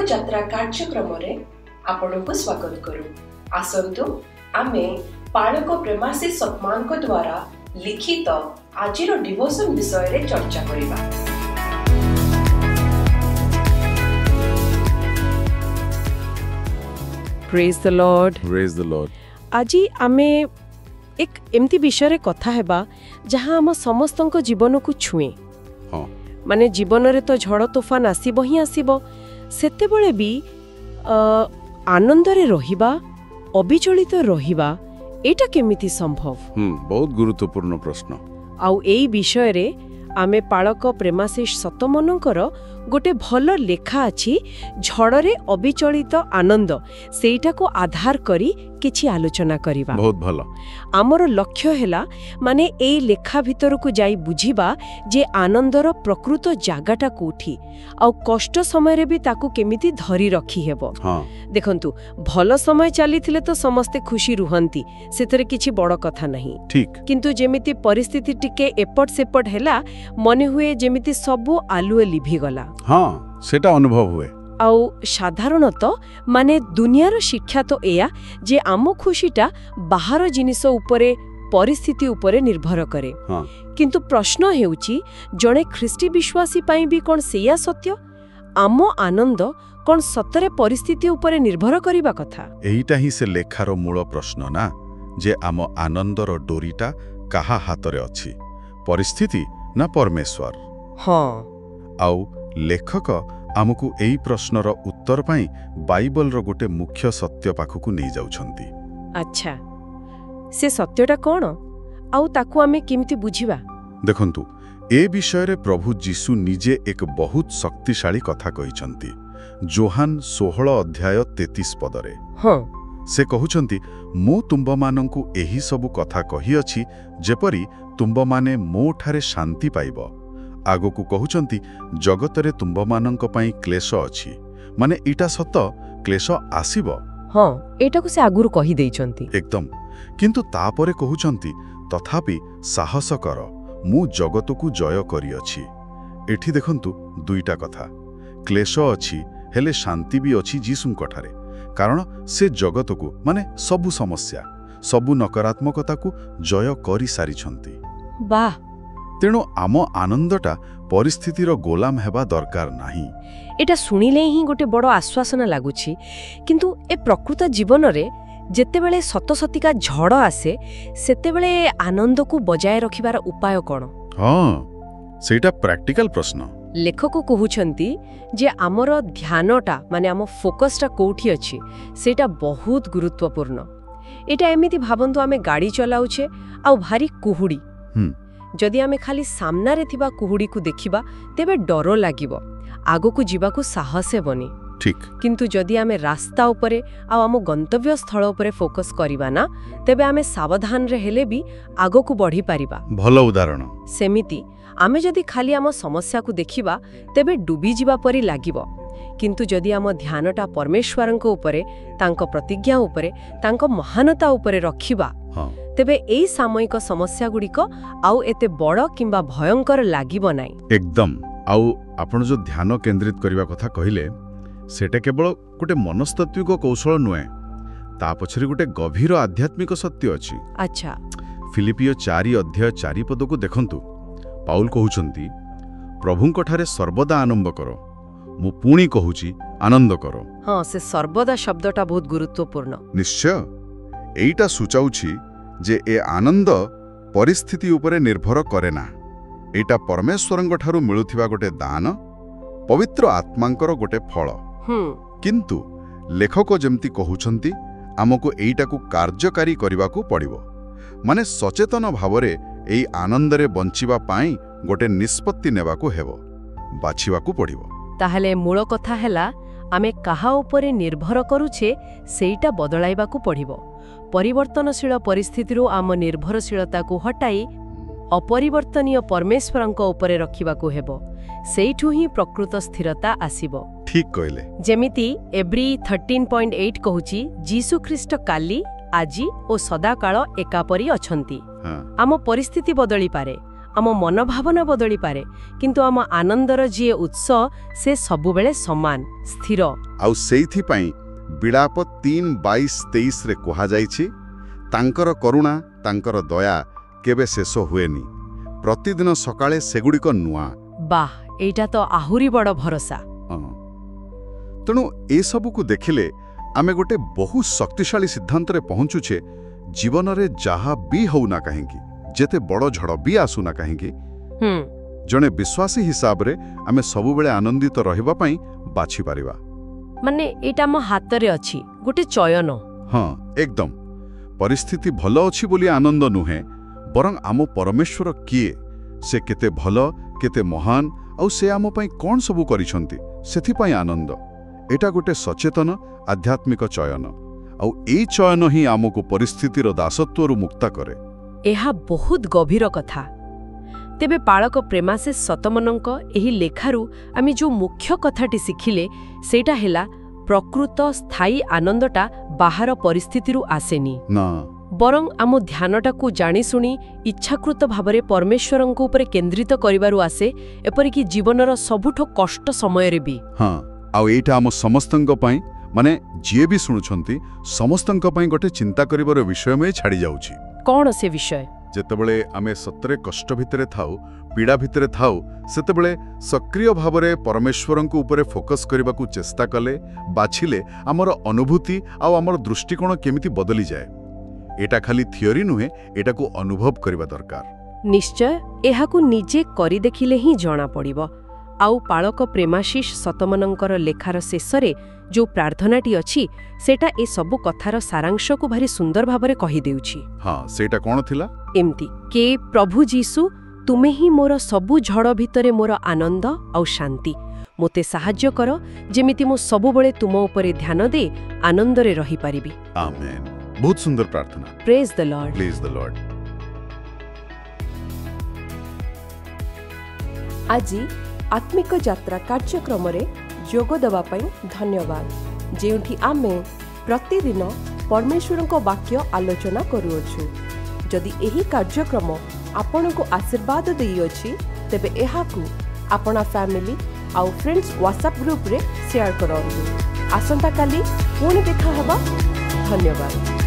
यात्रा कार्यक्रम रे आपनको स्वागत करू। आसंतु आमे पालक प्रेमाशीष सतमान को द्वारा लिखित आजिर डिवोशन विषय रे चर्चा करिबा। Praise the Lord. Praise the Lord. आजी आमे एक एमती विषय रे कथा हेबा जहां हम समस्तंक जीवन को छुए। हां माने जीवन रे तो झड़ तूफान आसीबो ही आसीबो, सेते बेले भी आनंद रे रहिबा, अविचलित रहिबा, एटा केमिति संभव? बहुत गुरुत्वपूर्ण प्रश्न। आउ एई विषय रे आमे पालक प्रेमाशीष सतमनकर गोटे भल लेखा अछि झड़ रे अविचलित आनंद, सेटा को आधार करी किछि आलोचना करिबा। बहुत भलो। आमर लक्ष्य हेला माने एई लेखा भितर को जाई बुझिबा जे आनंदर प्रकृत जागाटा कोठी आ कष्ट समय रे भी ताकू केमिति धरी रखी हेबो। देखंतु भल समय चलीथिले तो समस्ते खुशी रुहंती, सेतरे किछि बड़ कथा नहीं। ठीक। किंतु जेमिति परिस्थिति टिके एपट सेपट हेला, मने हुए जेमिति सबु आलुए लिभि गला। हाँ, सेटा अनुभव हुए। आउ साधारणतः माने दुनियार शिक्षा तो एया जे आम खुशीटा बाहर जिनिस उपरे परिस्थिति उपरे निर्भर करे। किंतु प्रश्न हेउची जणे ख्रिस्टी विश्वासी पाई भी कोन सेया सत्य? आम आनंद कोन सतरे परिस्थिति उपरे निर्भर करिबा कथा? एहिटा ही से लेखार मूल प्रश्न ना, जे आम आनंदर डोरीटा काहा हातरे अछि, परिस्थिति ना परमेश्वर? हाँ। आउ लेखक आमको एई प्रश्नर उत्तर पाई बाइबलर गोटे मुख्य सत्य पाखकु नहीं जाउछंती। अच्छा, से सत्यटा कोन आउ ताकू आमे केमिति बुझिबा? देखंतु ए विषय रे प्रभु जीशु निजे एक बहुत शक्तिशाली कथा कहिसंती। जोहान 16 अध्याय 33 पदरे से कहउछंती, मो तुंबमानंकु एही सबु कथा कहि अछि जेपरि तुंबमाने मो ठारे शांति पाइबो। आगो को कहउछंती, जगतरे तुंबमानंक पई क्लेश अछि, माने इटा सत क्लेश आसीबो। हाँ, एटा को से आगुरु कहि देइछंती एकदम। किंतु तापरे कहउछंती, तथापि साहस कर, मु जगतकु जय करि अछि। एठी देखंतु दुईटा कथा, क्लेश अछि हेले शांति भी अछि जीसुंक ठारे, कारण से जगतकु माने सबु समस्या, सबु नकारात्मकताकु जय करि सारिछंती। वाह। तेणु आम आनंदटा परिस्थितिर गोलाम हेबा दरकार नाही। एटा सुनिले ही गोटे बड़ आश्वासन लागुछि। किंतु ए प्रकृत जीवन रे जेतेबेले सतसतिका झड़ आसे, सेतेबेले आनंद को बजाय रखिबार उपाय कोन? हाँ, सेटा प्रैक्टिकल प्रश्न। लेखक कहउछंती जे आमर ध्यानटा माने आम फोकसटा कोठी अछि, सेटा बहुत गुरुत्वपूर्ण। एटा एमिति भाबंतु आमे गाड़ी चलाउछे आ भारी कुहुडी। जदि आमे खाली सामना रे थिबा कुहुडी को देखिबा तेबे डरो लागिबो, आगो को जीवा को साहस हेबनी। ठीक। किंतु जदि आमे रास्ता उपरे आ आम गंतव्य स्थल उपरे फोकस करिबा ना, तेबे आमे सावधान रे हेले भी आगो को बढ़ी पारिबा। भलो उदाहरण। सेमिति आमे जदि खाली आम समस्या को देखिबा तेबे डूबी जीवा परी लागिबो। किंतु जदि आम ध्यानटा परमेश्वरंक उपरे, तांको प्रतिज्ञा उपरे, तांको महानता उपरे रखिबा, तेबे एई सामयिक समस्या गुड़िक आउ एते बड़ किंबा भयंकर लागिबो नाई। एकदम। आउ आपण जो ध्यान केंद्रित करिबा कथा कहिले, सेटा केवल गोटे मनस्तात्विक कौशल नुहे, ता पछरे गोटे गभीर आध्यात्मिक सत्य अछि। अच्छा। फिलिपियो 4 अध्याय 4 पद को देखंतु, पाउल कहउछंती, प्रभुंक ठारे सर्वदा आनंद करो, मु पुणी कहूची आनंद करो। हाँ, से सर्वदा शब्दटा बहुत गुरुत्वपूर्ण। निश्चय। एइटा सूचाउछि जे ए आनंद परिस्थिति उपरे निर्भर करे ना, एटा परमेश्वरंक ठारू मिलुथिबा गोटे दान, पवित्र आत्मांकर गोटे फल। किंतु लेखक जेमती कहउछंती, आमको एइटाकू कार्यकारी करिबाकू पड़िबो, माने सचेतन भावरे एई आनंदरे बंचिबा पाई गोटे निष्पत्ति नेबाकू हेबो, बाछिबाकू पड़िबो। ताहले मूल कथा हेला, आमे काहा उपरे निर्भर करूछे सेइटा बदलाइबाकू पड़िबो। परिवर्तनशील परिस्थितिरू आम निर्भरशीलता को हटाई अपरिवर्तनीय परमेश्वरंक उपरे रखिबाकू हेबो, सेइठू ही प्रकृत स्थिरता आसीबो। ठीक कहले। जेमिति एब्री 13.8 कहूची, जीसु ख्रीष्ट काली, आजी ओ सदाकाल एकापरी अछंती। आम परिस्थिति बदली पारे, आम मनभावना बदली पारे किंतु आम आनंदर जी उत्स से सबुबेले समान स्थिर। आउ सेइथि पई बिलाप 3:22-23 रे कहा जाइछि, तांकर करुणा तांकर दया केबे शेष हुएनी, प्रतिदिन सकाळे सेगुडिक नुआ। वाह, एटा तो आहुरी बड़ भरोसा। तेणु ए सबुकु देखिले आमे गोटे बहु शक्तिशाली सिद्धांत रे पहुंचुछे, जीवन रे जहा भी होउना काहेकि, जेते बड़ झड़ भी आसुना काहेकि, जने विश्वासी हिसाब रे आमे सबुबेले आनंदित रहिबा पई बाछि पारिबा। माने एटा म हाथ रे अछि गोटे चयन। हां, एकदम। परिस्थिति भलो अछि बोली आनंद नुहे, बरं आम परमेश्वर किए, से केते भलो केते महान आउ से आम पई कोन सबु करिसंती, सेथि पई आनंद। एटा गोटे सचेतन आध्यात्मिक चयन, आउ ए चयन ही आमको परिस्थितिर दासत्वरु मुक्त करे। एहा बहुत गभीर कथा। तेबे पाळक प्रेमासे सतमनंक एही लेखारू आमी जो मुख्य कथाटी शिखिले सेटा हेला प्रकृत स्थायी आनंदटा बाहर परिस्थितिरु आसेनी ना, बरं आम ध्यानटाकू जानी सुनी इच्छाकृत भावरे परमेश्वरंक उपरे केंद्रित करिबारु आसे, एपरिकी जीवनर सबुठो कष्ट समयरे भी। हां, आउ एटा आम समस्तंक पई, माने जे भी सुनुछंती समस्तंक पई गोटे चिंता करिबार विषय में छाड़ी जाउछि। कोन से विषय? जेतेबेले आमे सत्रे कष्ट भितरे थाउ, पीड़ा भितरे थाउ, सेतेबेले सक्रिय भावरे परमेश्वरंक उपरे फोकस करबाकू चेष्टा कले, बाछिले आमर अनुभूति आउ आमर दृष्टिकोण केमिति बदली जाए। एटा खाली थियोरी नुहे, एटाकू अनुभव करबा दरकार। निश्चय एहाकू निजे करि देखिले ही जणा पड़िबो। आउ पाळक प्रेमाशीष सतमनंकर लेखार शेषरे जो प्रार्थनाटी अछि सेटा ए सबु कथार सारांश को भारी सुंदर भाबरे कहि देउछि। हां, सेटा कोन थिला? एम्ति के प्रभु जीसु तुमे ही मोर सबु झड़ भितरे मोर आनंद आउ शांति, मोते साहाय्य कर जेमिति मो सबु बळे तुम उपरे ध्यान दे आनंद रे रही पारिबी। आमेन। बहुत सुंदर प्रार्थना। Praise the Lord. Praise the Lord. आजी आत्मिक यात्रा कार्यक्रम रे जोग देवा पई धन्यवाद, जेउठी आमे प्रतिदिन परमेश्वर को वाक्य आलोचना करूछु। जदि एही कार्यक्रम आपनको आशीर्वाद देई अछि, तेबे एहाकू आपना फैमिली आउ फ्रेंड्स व्हाट्सएप ग्रुप रे शेयर करंतु। आसंता काली पुणी देखा हबा। धन्यवाद।